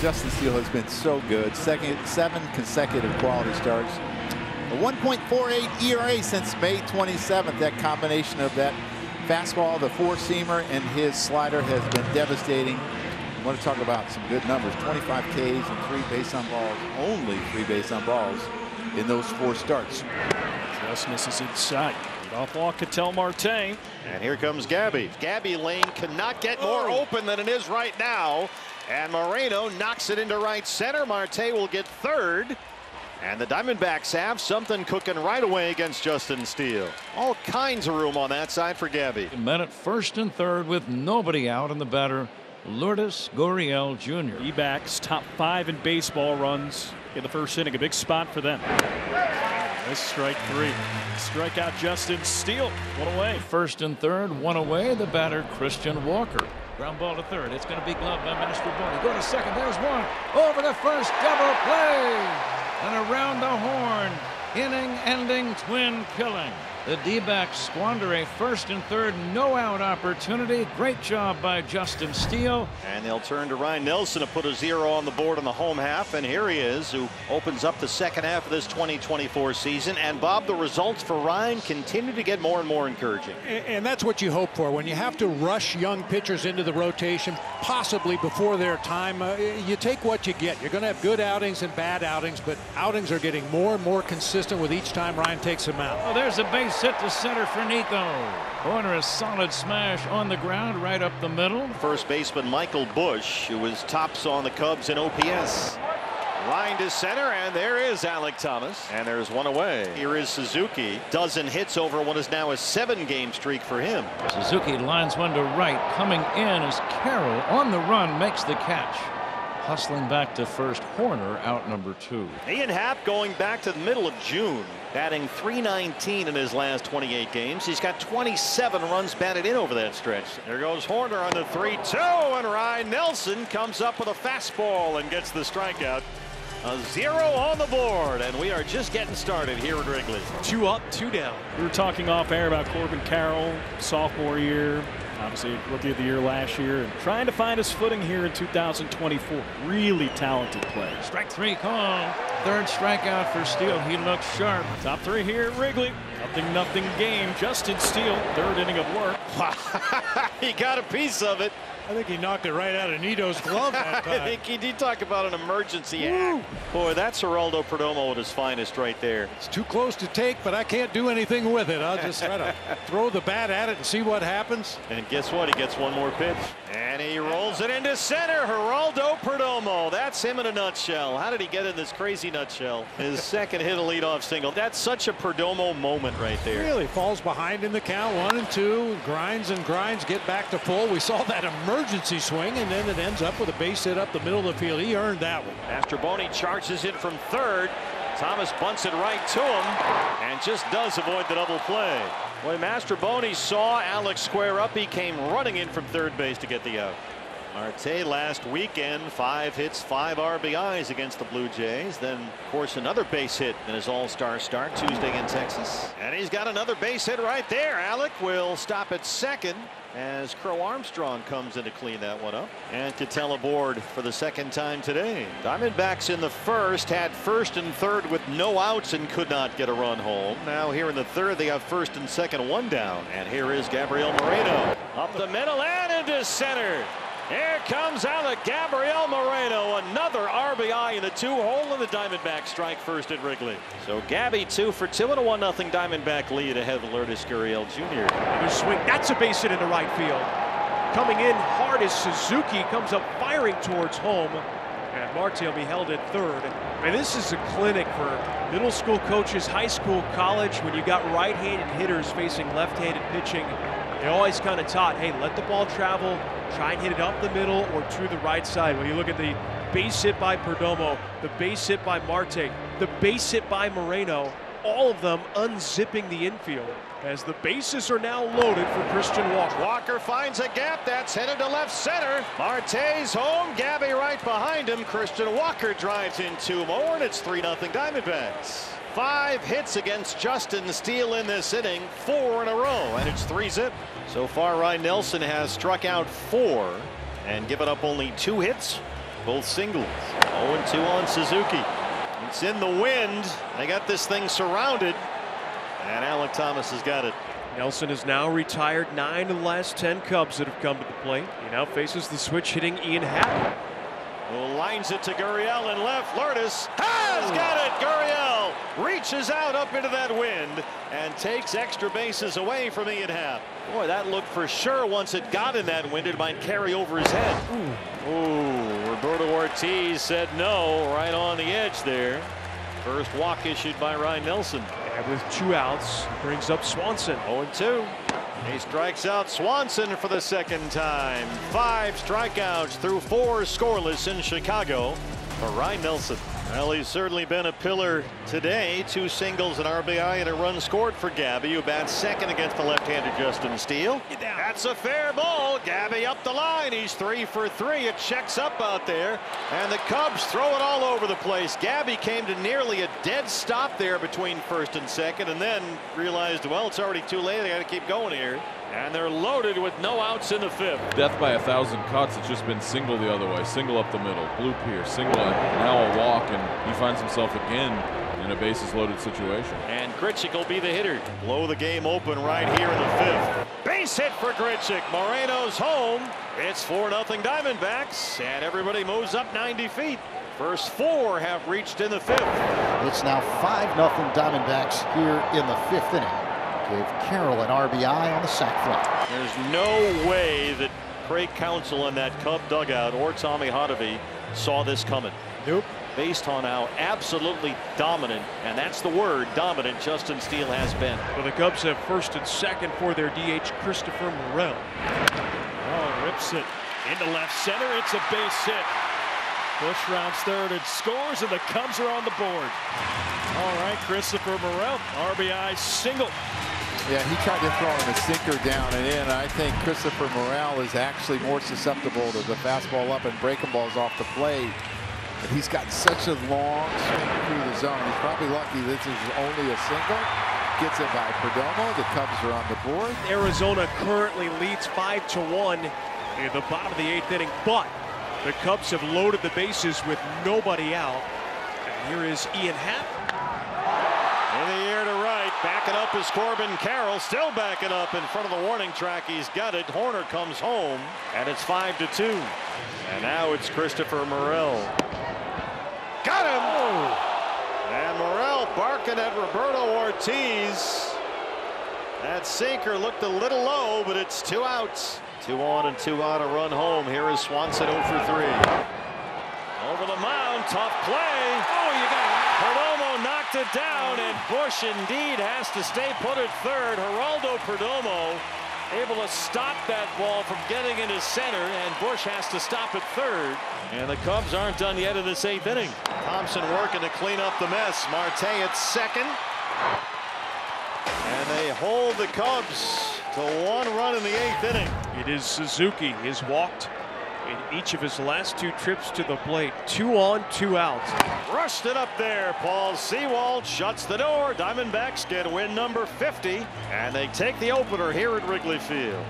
Justin Steele has been so good. 7 consecutive quality starts. A 1.48 ERA since May 27th. That combination of that fastball, the four-seamer, and his slider has been devastating. I want to talk about some good numbers. 25 Ks and 3 base on balls. Only 3 base on balls in those 4 starts. Just misses inside. Off walk Ketel Marte. And here comes Gabby. Gabby Lane cannot get more open than it is right now. And Moreno knocks it into right center. Marte will get third. And the Diamondbacks have something cooking right away against Justin Steele. All kinds of room on that side for Gabby. Men at first and third with nobody out, and the batter Lourdes Gurriel Jr. D-backs top 5 in baseball runs in the first inning. A big spot for them. This strike 3. Strike out Justin Steele. 1 away. First and third, 1 away. The batter Christian Walker. Ground ball to third. It's going to be gloved by Mastrobuoni. Go to second. There's one. Over the first. Double play. And around the horn. Inning-ending twin killing. The D-backs squander a first and third no-out opportunity. Great job by Justin Steele. And they'll turn to Ryan Nelson to put a 0 on the board in the home half. And here he is, who opens up the second half of this 2024 season. And Bob, the results for Ryan continue to get more and more encouraging. And that's what you hope for when you have to rush young pitchers into the rotation, possibly before their time. You take what you get. You're going to have good outings and bad outings, but outings are getting more and more consistent with each time Ryan takes them out. Oh, there's a base hit to center for Nico. Corner, a solid smash on the ground right up the middle. First baseman Michael Busch, who was tops on the Cubs in OPS. Line to center, and there is Alec Thomas. And there's 1 away. Here is Suzuki. Dozen hits over what is now a 7-game streak for him. Suzuki lines one to right. Coming in is Carroll on the run, makes the catch. Hustling back to first. Horner out number 2. Ian Happ going back to the middle of June, batting .319 in his last 28 games. He's got 27 runs batted in over that stretch. There goes Horner on the 3-2, and Ryan Nelson comes up with a fastball and gets the strikeout. A 0 on the board, and we are just getting started here at Wrigley. 2 up, 2 down. We were talking off air about Corbin Carroll, sophomore year. Obviously, rookie of the year last year, and trying to find his footing here in 2024. Really talented player. Strike 3 call. Third strikeout for Steele. He looks sharp. Top 3 here at Wrigley. 0-0 game. Justin Steele, 3rd inning of work. He got a piece of it. I think he knocked it right out of Nito's glove that time. I think he did. Talk about an emergency hack. Boy, that's Geraldo Perdomo at his finest right there. It's too close to take, but I can't do anything with it. I'll just try to throw the bat at it and see what happens. And guess what? He gets one more pitch. And he rolls it into center. Geraldo Perdomo. That's him in a nutshell. How did he get in this crazy nutshell? His second hit, a leadoff single. That's such a Perdomo moment right there. Really falls behind in the count. 1-2. Grinds and grinds. Get back to full. We saw that emergency swing, and then it ends up with a base hit up the middle of the field. He earned that one. Mastrobuoni charges in from third. Thomas bunts it right to him and just does avoid the double play. Boy, Mastrobuoni saw Alex square up. He came running in from third base to get the out. Marte last weekend, 5 hits, 5 RBIs against the Blue Jays. Then, of course, another base hit in his all-star start Tuesday in Texas. And he's got another base hit right there. Alec will stop at second as Crow Armstrong comes in to clean that one up. And Ketel aboard for the 2nd time today. Diamondbacks in the first had first and third with no outs and could not get a run home. Now here in the 3rd, they have first and second, 1 down. And here is Gabriel Moreno. Up the middle and into center. Here comes Alec Gabriel Moreno, another RBI in the 2-hole, and the Diamondbacks strike first at Wrigley. So Gabby 2 for 2 and a 1-0 Diamondback lead ahead of Lourdes Gurriel Jr. Another swing. That's a base hit into right field. Coming in hard as Suzuki comes up firing towards home. And Marte will be held at third. And this is a clinic for middle school coaches, high school, college. When you got right-handed hitters facing left-handed pitching, they always kind of taught, hey, let the ball travel, try and hit it up the middle or to the right side. When you look at the base hit by Perdomo, the base hit by Marte, the base hit by Moreno, all of them unzipping the infield as the bases are now loaded for Christian Walker. Walker finds a gap that's headed to left center. Marte's home, Gabby right behind him. Christian Walker drives in 2 more, and it's 3-0 Diamondbacks. 5 hits against Justin Steele in this inning, 4 in a row, and it's 3-zip. So far, Ryan Nelson has struck out 4 and given up only 2 hits. both singles. 0-2 on Suzuki. It's in the wind. They got this thing surrounded, and Alek Thomas has got it. Nelson is now retired. 9 of the last 10 Cubs that have come to the plate. He now faces the switch hitting Ian Happ. Lines it to Gurriel in left. Lourdes has got it. Gurriel reaches out up into that wind and takes extra bases away from Ian Happ. Boy, that looked for sure once it got in that wind, it might carry over his head. Ooh, Roberto Ortiz said no, right on the edge there. First walk issued by Ryan Nelson. And with 2 outs, he brings up Swanson. 0-2. He strikes out Swanson for the second time. 5 strikeouts through 4 scoreless in Chicago for Ryan Nelson. Well, he's certainly been a pillar today. 2 singles, an RBI, and a run scored for Gabby, who bats second against the left-handed Justin Steele. That's a fair ball. Gabby up the line. He's 3 for 3. It checks up out there, and the Cubs throw it all over the place. Gabby came to nearly a dead stop there between first and second, and then realized, well, it's already too late. They got to keep going here. And they're loaded with no outs in the 5th. Death by 1,000 cuts. It's just been single the other way, single up the middle, blue pier, single, now a walk, and he finds himself again in a bases loaded situation. And Grichuk will be the hitter. Blow the game open right here in the 5th. Base hit for Grichuk. Moreno's home. It's 4-0 Diamondbacks, and everybody moves up 90 feet. First 4 have reached in the 5th. It's now 5-0 Diamondbacks here in the 5th inning. Gave Carroll an RBI on the sac fly. There's no way that Craig Counsell in that Cub dugout or Tommy Hotovy saw this coming. Nope. Based on how absolutely dominant, and that's the word, dominant, Justin Steele has been. Well, the Cubs have first and second for their DH, Christopher Morel. Oh, rips it into left center. It's a base hit. Bush rounds third and scores, and the Cubs are on the board. All right, Christopher Morel, RBI single. Yeah, he tried to throw him a sinker down and in. I think Christopher Morel is actually more susceptible to the fastball up and breaking balls off the plate. But he's got such a long swing through the zone. He's probably lucky this is only a single. Gets it by Perdomo. The Cubs are on the board. Arizona currently leads 5-1 in the bottom of the 8th inning, but the Cubs have loaded the bases with nobody out. And here is Ian Happ. In the air to right, backing up is Corbin Carroll, still backing up in front of the warning track. He's got it. Horner comes home, and it's 5-2. And now it's Christopher Morel. Got him! Oh. And Morel barking at Roberto Ortiz. That sinker looked a little low, but it's 2 outs. 2 on and 2 out, a run home. Here is Swanson 0 for 3. Over the mound, tough play. Oh, you got it. Perdomo knocked it down, and Bush indeed has to stay put at third. Geraldo Perdomo able to stop that ball from getting into center, and Bush has to stop at third. And the Cubs aren't done yet in this 8th inning. Thompson working to clean up the mess. Marte at second. And they hold the Cubs to 1 run in the 8th inning. It is Suzuki. He has walked in each of his last 2 trips to the plate. 2 on, 2 out. Rushed it up there. Paul Sewald shuts the door. Diamondbacks get win number 50, and they take the opener here at Wrigley Field.